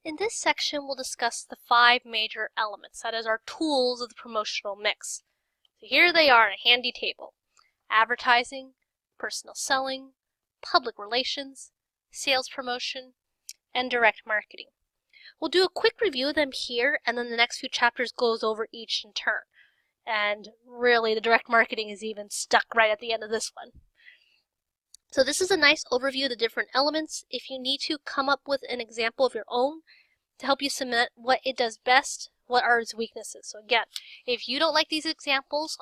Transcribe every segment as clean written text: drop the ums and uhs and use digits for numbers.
In this section, we'll discuss the 5 major elements, that is, our tools of the promotional mix. So here they are in a handy table: advertising, personal selling, public relations, sales promotion, and direct marketing. We'll do a quick review of them here, and then the next few chapters goes over each in turn. And really, the direct marketing is even stuck right at the end of this one. So this is a nice overview of the different elements. If you need to, come up with an example of your own to help you submit what it does best, what are its weaknesses. So again, if you don't like these examples,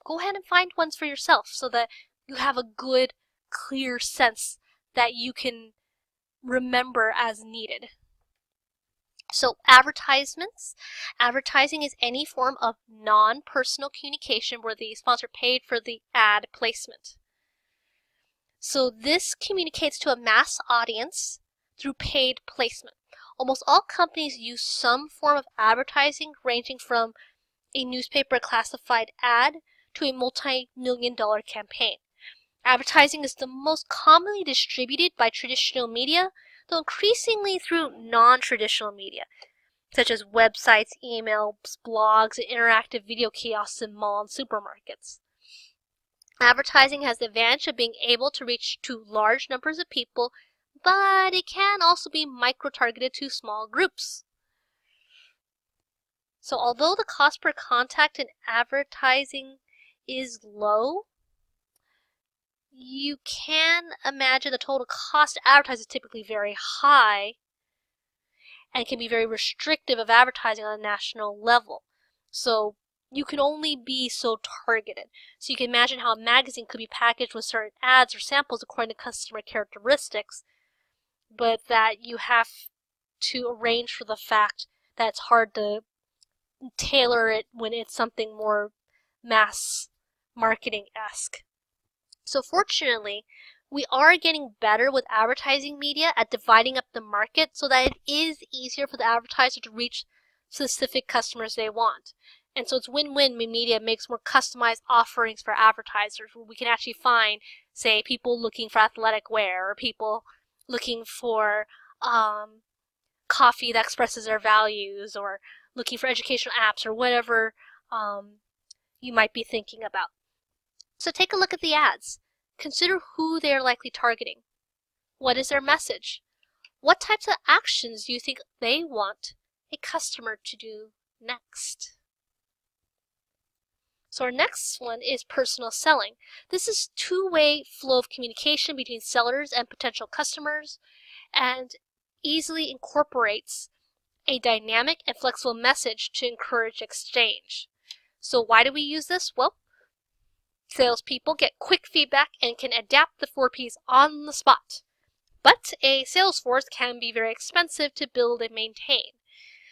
go ahead and find ones for yourself so that you have a good, clear sense that you can remember as needed. So advertisements. Advertising is any form of non-personal communication where the sponsor paid for the ad placement. So this communicates to a mass audience through paid placement. Almost all companies use some form of advertising, ranging from a newspaper classified ad to a multi-million-dollar campaign. Advertising is the most commonly distributed by traditional media, though increasingly through non-traditional media, such as websites, emails, blogs, and interactive video kiosks in mall and supermarkets. Advertising has the advantage of being able to reach to large numbers of people, but it can also be micro-targeted to small groups. So although the cost per contact in advertising is low, you can imagine the total cost to advertise is typically very high and can be very restrictive of advertising on a national level. So you can only be so targeted. So you can imagine how a magazine could be packaged with certain ads or samples according to customer characteristics, but that you have to arrange for the fact that it's hard to tailor it when it's something more mass marketing-esque. So fortunately, we are getting better with advertising media at dividing up the market so that it is easier for the advertiser to reach specific customers they want. And so it's win-win when media makes more customized offerings for advertisers, where we can actually find, say, people looking for athletic wear, or people looking for coffee that expresses their values, or looking for educational apps, or whatever you might be thinking about. So take a look at the ads. Consider who they are likely targeting. What is their message? What types of actions do you think they want a customer to do next? So our next one is personal selling. This is two-way flow of communication between sellers and potential customers, and easily incorporates a dynamic and flexible message to encourage exchange. So why do we use this? Well, salespeople get quick feedback and can adapt the 4 Ps on the spot. But a sales force can be very expensive to build and maintain.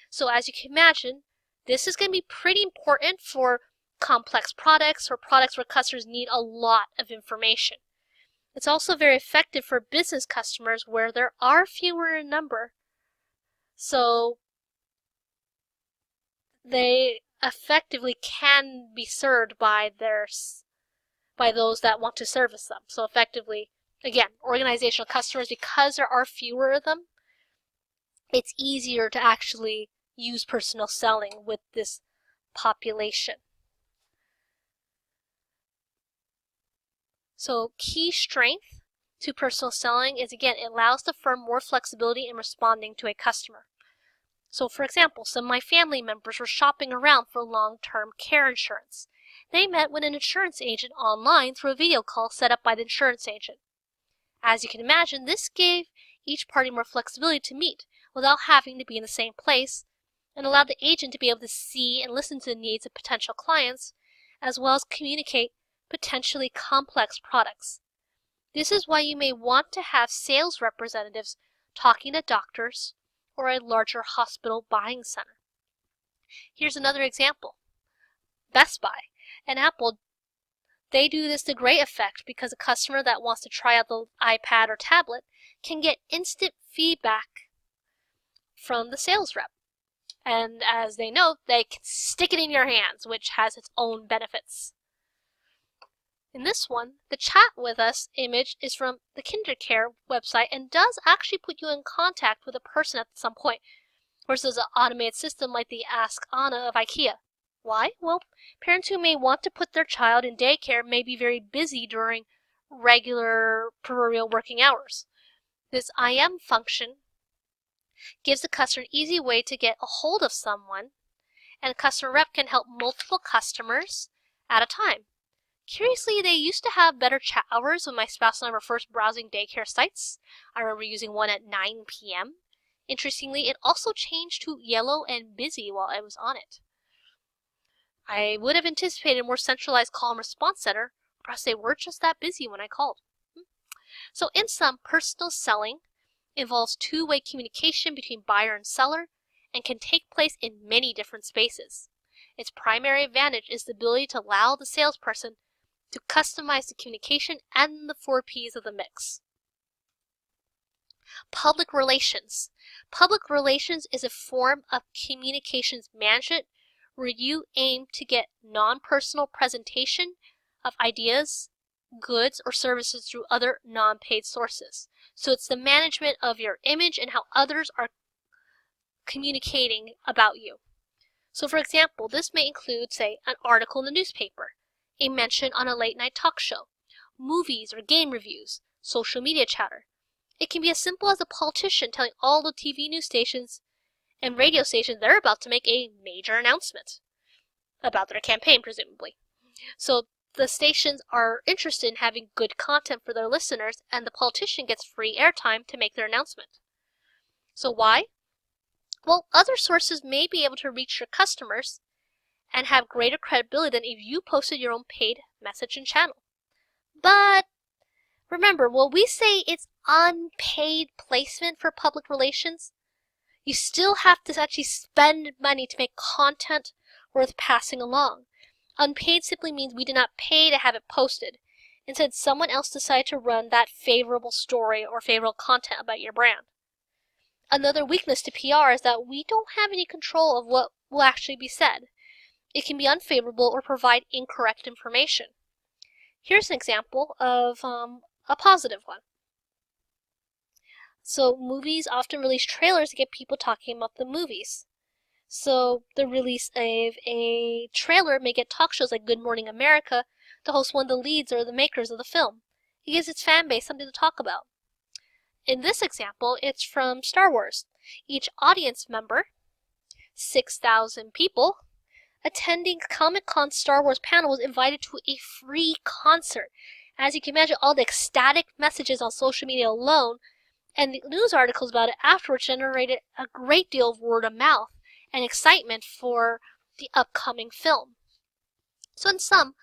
So as you can imagine, this is going to be pretty important for complex products or products where customers need a lot of information. It's also very effective for business customers where there are fewer in number. So they effectively can be served by those that want to service them. So effectively, again, organizational customers, because there are fewer of them, it's easier to actually use personal selling with this population. So key strength to personal selling is, again, it allows the firm more flexibility in responding to a customer. So for example, some of my family members were shopping around for long-term care insurance. They met with an insurance agent online through a video call set up by the insurance agent. As you can imagine, this gave each party more flexibility to meet without having to be in the same place, and allowed the agent to be able to see and listen to the needs of potential clients, as well as communicate potentially complex products. This is why you may want to have sales representatives talking to doctors or a larger hospital buying center. Here's another example. Best Buy and Apple, they do this to great effect because a customer that wants to try out the iPad or tablet can get instant feedback from the sales rep. And as they know, they can stick it in your hands, which has its own benefits. In this one, the chat with us image is from the KinderCare website and does actually put you in contact with a person at some point. versus an automated system like the Ask Anna of IKEA. Why? Well, parents who may want to put their child in daycare may be very busy during regular proverbial working hours. This IM function gives the customer an easy way to get a hold of someone, and a customer rep can help multiple customers at a time. Curiously, they used to have better chat hours when my spouse and I were first browsing daycare sites. I remember using one at 9 p.m. Interestingly, it also changed to yellow and busy while I was on it. I would have anticipated a more centralized call and response center, perhaps they were just that busy when I called. So in sum, personal selling involves two-way communication between buyer and seller and can take place in many different spaces. Its primary advantage is the ability to allow the salesperson to customize the communication and the 4 Ps of the mix. Public relations. Public relations is a form of communications management where you aim to get non-personal presentation of ideas, goods, or services through other non-paid sources. So it's the management of your image and how others are communicating about you. So for example, this may include, say, an article in the newspaper, a mention on a late-night talk show, movies or game reviews, social media chatter. It can be as simple as a politician telling all the TV news stations and radio stations they're about to make a major announcement about their campaign, presumably. So the stations are interested in having good content for their listeners, and the politician gets free airtime to make their announcement. So why? Well, other sources may be able to reach your customers and have greater credibility than if you posted your own paid message and channel. But remember, when we say it's unpaid placement for public relations, you still have to actually spend money to make content worth passing along. Unpaid simply means we did not pay to have it posted. Instead, someone else decided to run that favorable story or favorable content about your brand. Another weakness to PR is that we don't have any control of what will actually be said. It can be unfavorable or provide incorrect information. Here's an example of a positive one. So movies often release trailers to get people talking about the movies. So the release of a trailer may get talk shows like Good Morning America to host one of the leads or the makers of the film. It gives its fan base something to talk about. In this example, it's from Star Wars. Each audience member, 6,000 people, attending Comic-Con Star Wars panel was invited to a free concert. As you can imagine, all the ecstatic messages on social media alone and the news articles about it afterwards generated a great deal of word of mouth and excitement for the upcoming film. So in sum,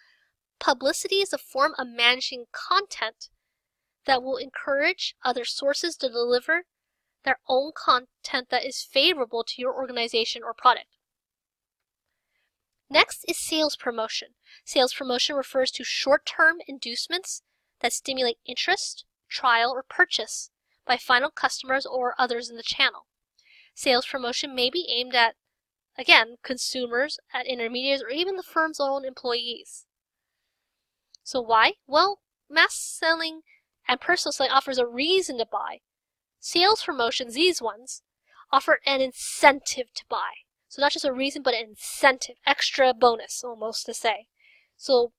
publicity is a form of managing content that will encourage other sources to deliver their own content that is favorable to your organization or product. Next is sales promotion. Sales promotion refers to short-term inducements that stimulate interest, trial, or purchase by final customers or others in the channel. Sales promotion may be aimed at, again, consumers, at intermediaries, or even the firm's own employees. So why? Well, mass selling and personal selling offers a reason to buy. Sales promotions, these ones, offer an incentive to buy. So not just a reason, but an incentive, extra bonus, almost to say. So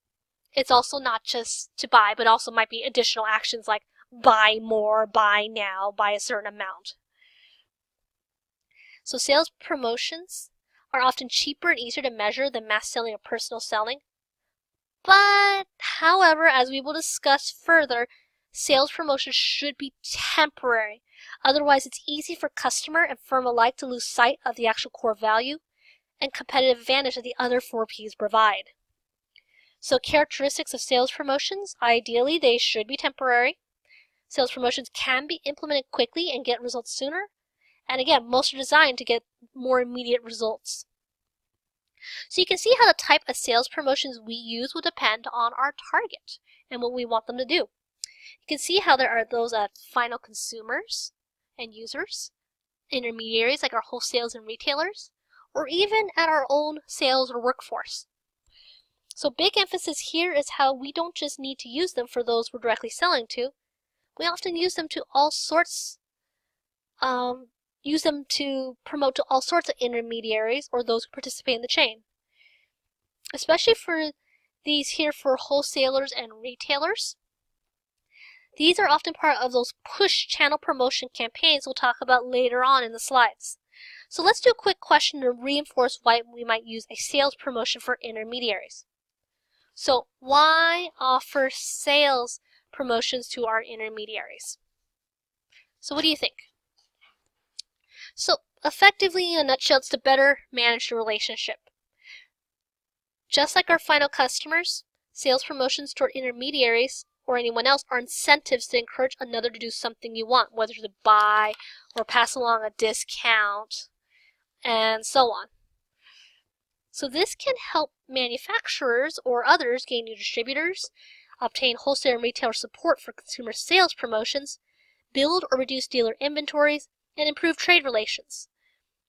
it's also not just to buy, but also might be additional actions like buy more, buy now, buy a certain amount. So sales promotions are often cheaper and easier to measure than mass selling or personal selling. But, however, as we will discuss further, sales promotions should be temporary. Otherwise, it's easy for customer and firm alike to lose sight of the actual core value and competitive advantage that the other 4 Ps provide. So characteristics of sales promotions, ideally they should be temporary. Sales promotions can be implemented quickly and get results sooner. And again, most are designed to get more immediate results. So you can see how the type of sales promotions we use will depend on our target and what we want them to do. You can see how there are those final consumers and users, intermediaries like our wholesalers and retailers, or even at our own sales or workforce. So big emphasis here is how we don't just need to use them for those we're directly selling to. We often use them to all sorts, use them to promote to all sorts of intermediaries or those who participate in the chain. Especially for these here for wholesalers and retailers. These are often part of those push channel promotion campaigns we'll talk about later on in the slides. So let's do a quick question to reinforce why we might use a sales promotion for intermediaries. So why offer sales promotions to our intermediaries? So what do you think? So effectively, in a nutshell, it's to better manage the relationship. Just like our final customers, sales promotions toward intermediaries or anyone else are incentives to encourage another to do something you want, whether to buy or pass along a discount, and so on. So this can help manufacturers or others gain new distributors, obtain wholesale and retailer support for consumer sales promotions, build or reduce dealer inventories, and improve trade relations.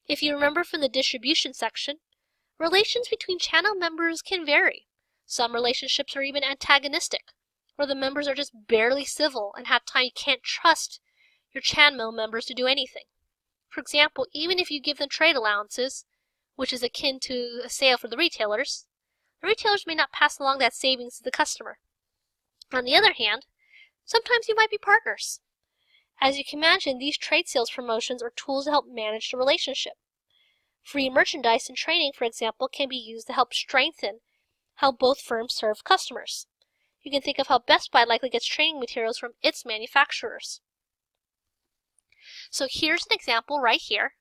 If you remember from the distribution section, relations between channel members can vary. Some relationships are even antagonistic, where the members are just barely civil and have time you can't trust your channel members to do anything. For example, even if you give them trade allowances, which is akin to a sale for the retailers may not pass along that savings to the customer. On the other hand, sometimes you might be partners. As you can imagine, these trade sales promotions are tools to help manage the relationship. Free merchandise and training, for example, can be used to help strengthen how both firms serve customers. You can think of how Best Buy likely gets training materials from its manufacturers. So here's an example right here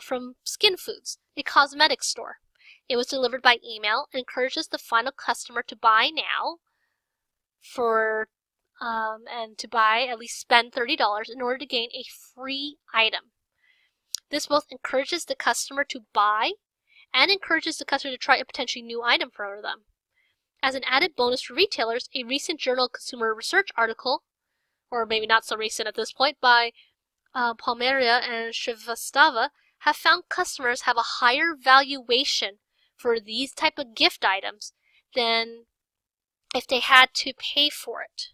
from Skin Foods, a cosmetics store. It was delivered by email and encourages the final customer to buy now and to buy at least spend $30 in order to gain a free item. This both encourages the customer to buy and encourages the customer to try a potentially new item for them. As an added bonus for retailers, a recent Journal of Consumer Research article, or maybe not so recent at this point, by Palmeria and Shrivastava, have found customers have a higher valuation for these type of gift items than if they had to pay for it.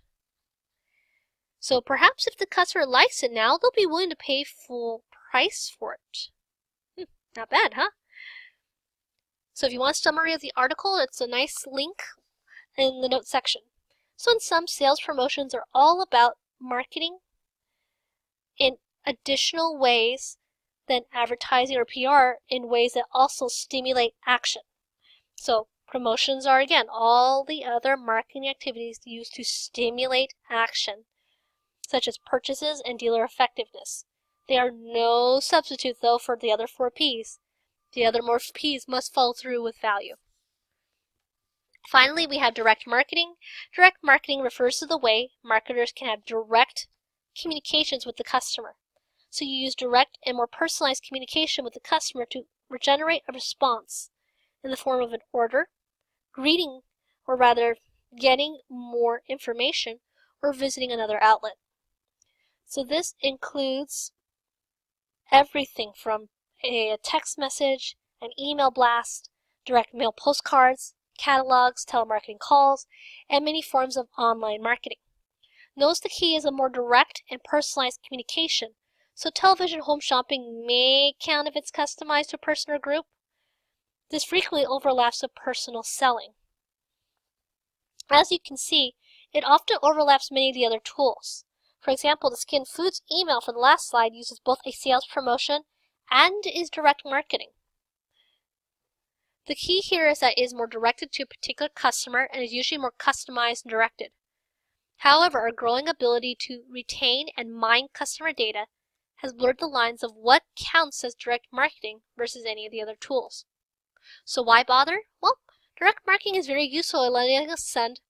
So perhaps if the customer likes it now, they'll be willing to pay full price for it. Not bad, huh? So if you want a summary of the article, it's a nice link in the notes section. So in sum, sales promotions are all about marketing in additional ways than advertising or PR, in ways that also stimulate action. So promotions are, again, all the other marketing activities used to stimulate action, such as purchases and dealer effectiveness. They are no substitute, though, for the other 4 Ps. The other more Ps must follow through with value. Finally, we have direct marketing. Direct marketing refers to the way marketers can have direct communications with the customer. So you use direct and more personalized communication with the customer to regenerate a response in the form of an order, greeting, or rather getting more information, or visiting another outlet. So this includes everything from a text message, an email blast, direct mail postcards, catalogs, telemarketing calls, and many forms of online marketing. Notice the key is a more direct and personalized communication. So television home shopping may count if it's customized to a person or group. This frequently overlaps with personal selling. As you can see, it often overlaps many of the other tools. For example, the Skin Foods email for the last slide uses both a sales promotion and is direct marketing. The key here is that it is more directed to a particular customer and is usually more customized and directed. However, our growing ability to retain and mine customer data has blurred the lines of what counts as direct marketing versus any of the other tools. So why bother? Well, direct marketing is very useful in letting us send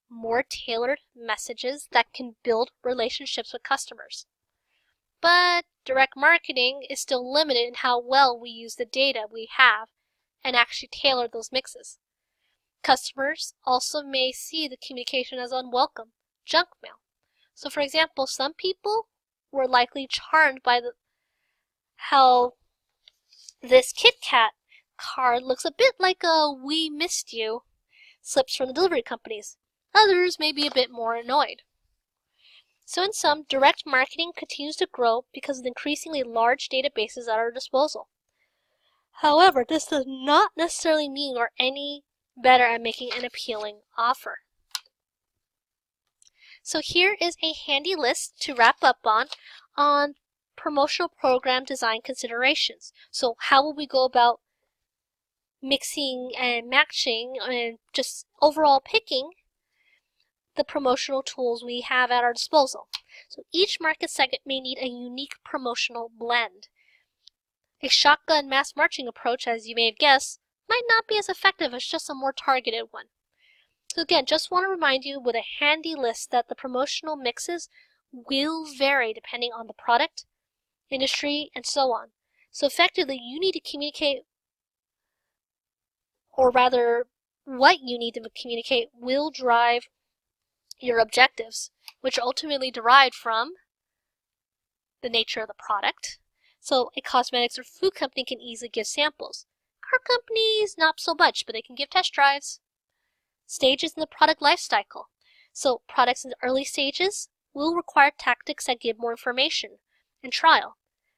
more tailored messages that can build relationships with customers. But direct marketing is still limited in how well we use the data we have and actually tailor those mixes. Customers also may see the communication as unwelcome, junk mail. So for example, some people were likely charmed by how this Kit Kat card looks a bit like a "we missed you" slips from the delivery companies. Others may be a bit more annoyed. So in sum, direct marketing continues to grow because of the increasingly large databases at our disposal. However, this does not necessarily mean we're any better at making an appealing offer. So here is a handy list to wrap up on promotional program design considerations. So how will we go about mixing and matching and just overall picking the promotional tools we have at our disposal? So each market segment may need a unique promotional blend. A shotgun mass marching approach, as you may have guessed, might not be as effective as just a more targeted one. So again, just want to remind you with a handy list that the promotional mixes will vary depending on the product, industry, and so on. So effectively, you need to communicate, or rather, what you need to communicate will drive your objectives, which are ultimately derived from the nature of the product. So a cosmetics or food company can easily give samples. Car companies, not so much, but they can give test drives. Stages in the product life cycle. So products in the early stages will require tactics that give more information and trial.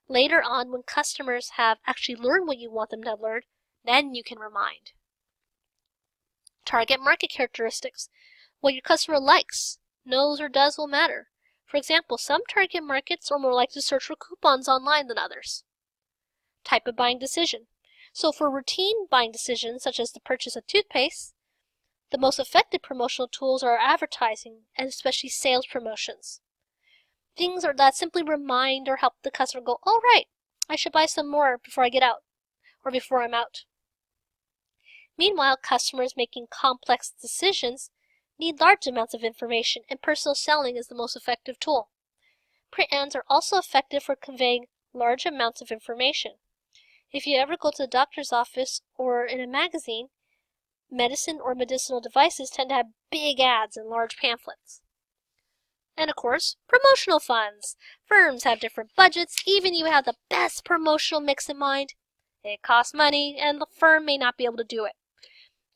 Later on, when customers have actually learned what you want them to have learned, then you can remind. Target market characteristics. What your customer likes, knows, or does will matter. For example, some target markets are more likely to search for coupons online than others. Type of buying decision. So for routine buying decisions, such as the purchase of toothpaste, the most effective promotional tools are advertising, and especially sales promotions. Things that simply remind or help the customer go, oh right, I should buy some more before I get out, or before I'm out. Meanwhile, customers making complex decisions need large amounts of information, and personal selling is the most effective tool. Print ads are also effective for conveying large amounts of information. If you ever go to the doctor's office or in a magazine, medicine or medicinal devices tend to have big ads and large pamphlets. And of course, promotional funds. Firms have different budgets. Even if you have the best promotional mix in mind, it costs money and the firm may not be able to do it.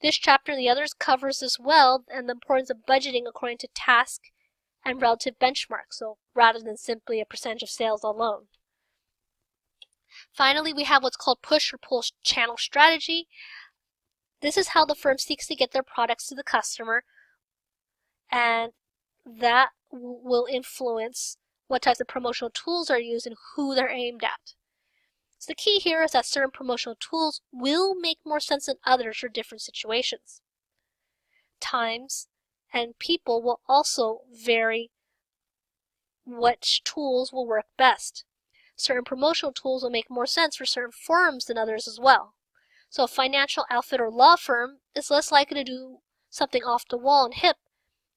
This chapter and the others covers this well and the importance of budgeting according to task and relative benchmarks, so rather than simply a percentage of sales alone. Finally, we have what's called push or pull channel strategy. This is how the firm seeks to get their products to the customer, and that will influence what types of promotional tools are used and who they're aimed at. So the key here is that certain promotional tools will make more sense than others for different situations. Times and people will also vary which tools will work best. Certain promotional tools will make more sense for certain firms than others as well. So a financial outfit or law firm is less likely to do something off the wall and hip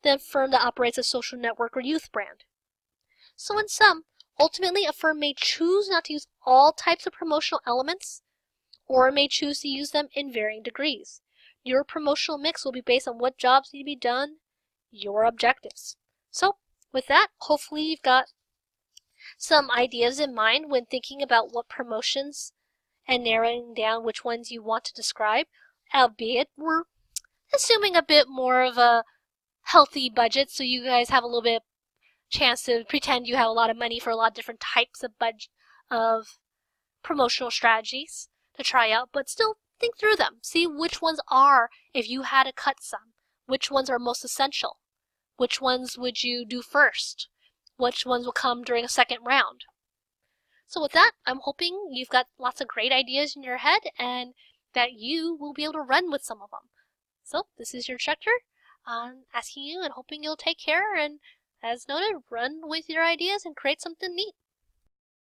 than a firm that operates a social network or youth brand. So in sum, ultimately a firm may choose not to use all types of promotional elements or may choose to use them in varying degrees. Your promotional mix will be based on what jobs need to be done, your objectives. So with that, hopefully you've got some ideas in mind when thinking about what promotions and narrowing down which ones you want to describe, albeit we're assuming a bit more of a healthy budget so you guys have a little bit chance to pretend you have a lot of money for a lot of different types of promotional strategies to try out, but still think through them. See which ones are, if you had to cut some, which ones are most essential, which ones would you do first, which ones will come during a second round. So with that, I'm hoping you've got lots of great ideas in your head and that you will be able to run with some of them. So this is your instructor asking you and hoping you'll take care and, as noted, run with your ideas and create something neat.